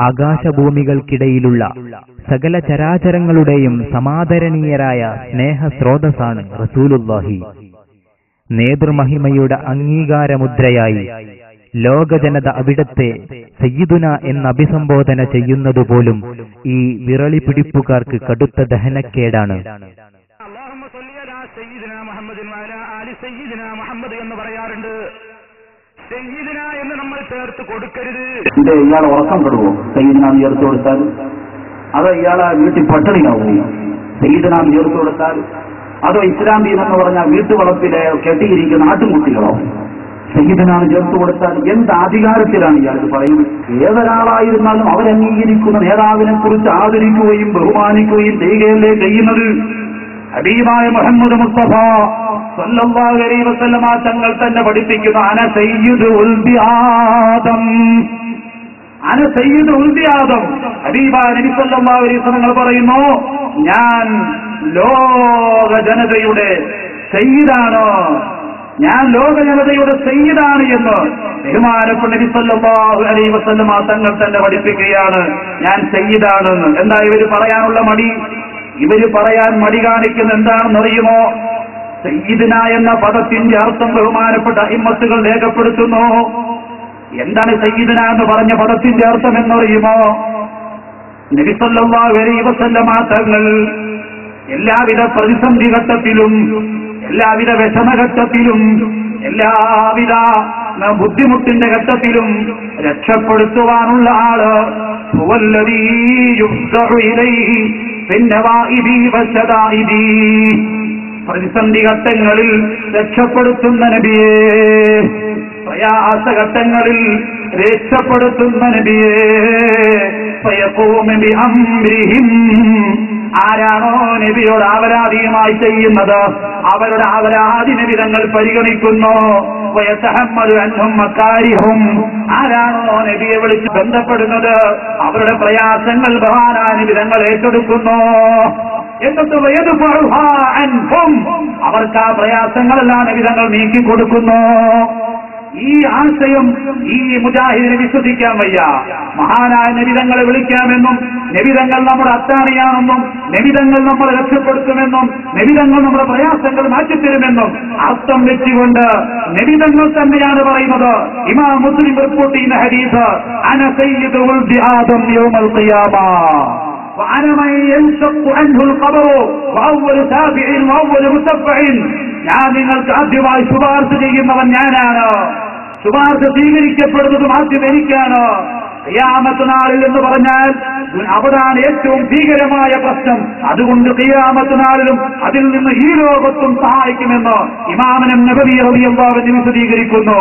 ആകാശഭൂമികൾക്കിടയിലുള്ള സകല ചരാചരങ്ങളുടെയും സമാദരണീയരായ സ്നേഹസ്രോതസ്സാണ് റസൂലുള്ളാഹി. നേതൃമഹിമയുടെ അംഗീകാരമുദ്രയായി ലോകജനത അവിടത്തെ സയ്യിദുന എന്ന് അഭിസംബോധന ചെയ്യുന്നതുപോലും ഈ വിറളി പിടിപ്പുകാർക്ക് കടുത്ത ദഹനക്കേടാണ്. എന്ന് പറയാറുണ്ട്. സയ്യിദിന എന്ന് നമ്മൾ ചേർത്ത് കൊടുക്കരുത്. ഇയാൾ ഉറക്കം കെടുവോ സയ്യിദിന ചേർത്ത് കൊടുത്താൽ? അതോ ഇയാളെ വീട്ടിൽ പട്ടിണിയാവോ സയ്യിദിന ചേർത്ത് കൊടുത്താൽ? അതോ ഇസ്ലാം ദീൻ എന്ന് പറഞ്ഞാൽ വീട്ടുവളപ്പിലെ കെട്ടിയിരിക്കുന്ന ആട്ടുംകുട്ടികളോ സയ്യിദിന ചേർത്ത് കൊടുത്താൽ? എന്ത് അധികാരത്തിലാണ് ഇയാൾ പറയുന്നത്? ഏതൊരാളായിരുന്നാലും അവരംഗീകരിക്കുന്ന നേതാവിനെ കുറിച്ച് ആദരിക്കുകയും ബഹുമാനിക്കുകയും ചെയ്യുകയല്ലേ ചെയ്യുന്നത്? ഹബീബായ മുഹമ്മദ് മുസ്തഫ സല്ലല്ലാഹു അലൈഹി വസല്ലമ തങ്ങൾ തന്നെ പഠിപ്പിക്കുന്ന അന സയ്യിദു ഉൽദി ആദം, അന സയ്യിദു ഉൽദി ആദം. ഹബീബായ നബി സല്ലല്ലാഹു അലൈഹി വസല്ലം പറയുന്നു, ഞാൻ ലോക ജനതയുടെ സയ്യിദാണ്, ഞാൻ ലോക ജനതയുടെ സയ്യിദാണ് എന്ന് ബഹുമാനപ്പെട്ട നബി സല്ലല്ലാഹു അലൈഹി വസല്ലമ തങ്ങൾ തന്നെ പഠിപ്പിക്കുകയാണ്, ഞാൻ സയ്യിദാണെന്ന്. എന്താ ഇവര് പറയാനുള്ള മടി? ഇവര് പറയാൻ മടി കാണിക്കുന്ന എന്താണെന്നറിയുമോ? സയ്യിദിന എന്ന പദത്തിന്റെ അർത്ഥം ബഹുമാനപ്പെട്ട അഇമ്മത്തുകൾ രേഖപ്പെടുത്തുന്നു. എന്താണ് സയ്യിദിന എന്ന് പറഞ്ഞ പദത്തിന്റെ അർത്ഥം എന്നറിയുമോ? നബി സല്ലല്ലാഹു അലൈഹി വസല്ലമ തങ്ങൾ എല്ലാവിധ പ്രതിസന്ധി ഘട്ടത്തിലും, എല്ലാവിധ വിഷമഘട്ടത്തിലും, എല്ലാവിധ ബുദ്ധിമുട്ടിന്റെ ഘട്ടത്തിലും രക്ഷപ്പെടുത്തുവാനുള്ള ആള് ഹുവല്ലദീ യുഫ്സഉ ഇലൈഹി ഫിന്നവാഇബി വശദാഇബി. പ്രതിസന്ധി ഘട്ടങ്ങളിൽ രക്ഷപ്പെടുത്തുന്ന നബിയേ, പ്രയാസഘട്ടങ്ങളിൽ രക്ഷപ്പെടുത്തുന്ന നബിയേ. ഫയഖൂമു ബിഅംരിഹിം, ആരാണോ നബിയോട് ആവരാധിയുമായി ചെയ്യുന്നത് അവരുടെ ആവരാധി നബി തങ്ങൾ പരിഗണിക്കുന്നു. വയതഹമ്മലു അൻഹും മകാരിഹും, ആരാണോ നബിയെ വിളിച്ച് ബന്ധപ്പെടുന്നത് അവരുടെ പ്രയാസങ്ങൾ ബഹാനായ നബി തങ്ങൾ ഏറ്റെടുക്കുന്നു. എന്നിട്ട് വയദ്ഫഉഹാ അൻഹും, അവർക്ക് ആ പ്രയാസങ്ങളെല്ലാം നബി തങ്ങൾ നീക്കിക്കൊടുക്കുന്നു. ഈ ആശയം ഈ മുജാഹിദിനെ വിശ്വസിക്കാൻ വയ്യ. മഹാനായ നബിതങ്ങളെ വിളിക്കാമെന്നും നബിതങ്ങൾ നമ്മുടെ അത്താണിയാണെന്നും നബിതങ്ങൾ നമ്മളെ രക്ഷപ്പെടുത്തുമെന്നും നബിതങ്ങൾ നമ്മുടെ പ്രയാസങ്ങൾ മാറ്റിത്തരുമെന്നും അർത്ഥം വെച്ചുകൊണ്ട് നബിതങ്ങൾ തന്നെയാണ് പറയുന്നത്. ഇമാം മുസ്ലിം റിപ്പോർട്ട് ചെയ്യുന്ന ഹദീസ്, അന സയ്യിദു ഉൽദി ആദം യൗമൽ ഖിയാമ വഅന മൻ യൻശഖു അൻഹുൽ ഖബറു വഅവ്വലു സാബിഇൻ വഅവ്വലു മുസഫ്ഫഇൻ, ഞാൻ നിങ്ങൾക്ക് ആദ്യമായി ശുപാർശ ചെയ്യുന്നവൻ ഞാനാണ്, ശുപാർശ സ്വീകരിക്കപ്പെടുന്നതും ആദ്യം എനിക്കാണ്. ഖിയാമത്ത് നാളിൽ എന്ന് പറഞ്ഞാൽ അവിടാണ് ഏറ്റവും ഭീകരമായ പ്രശ്നം. അതുകൊണ്ട് ഖിയാമത്ത് നാളിലും അതിൽ നിന്ന് ഈ ലോകത്തും സഹായിക്കുമെന്ന് ഇമാം നബവി റളിയല്ലാഹു അൻഹു വിശദീകരിക്കുന്നു.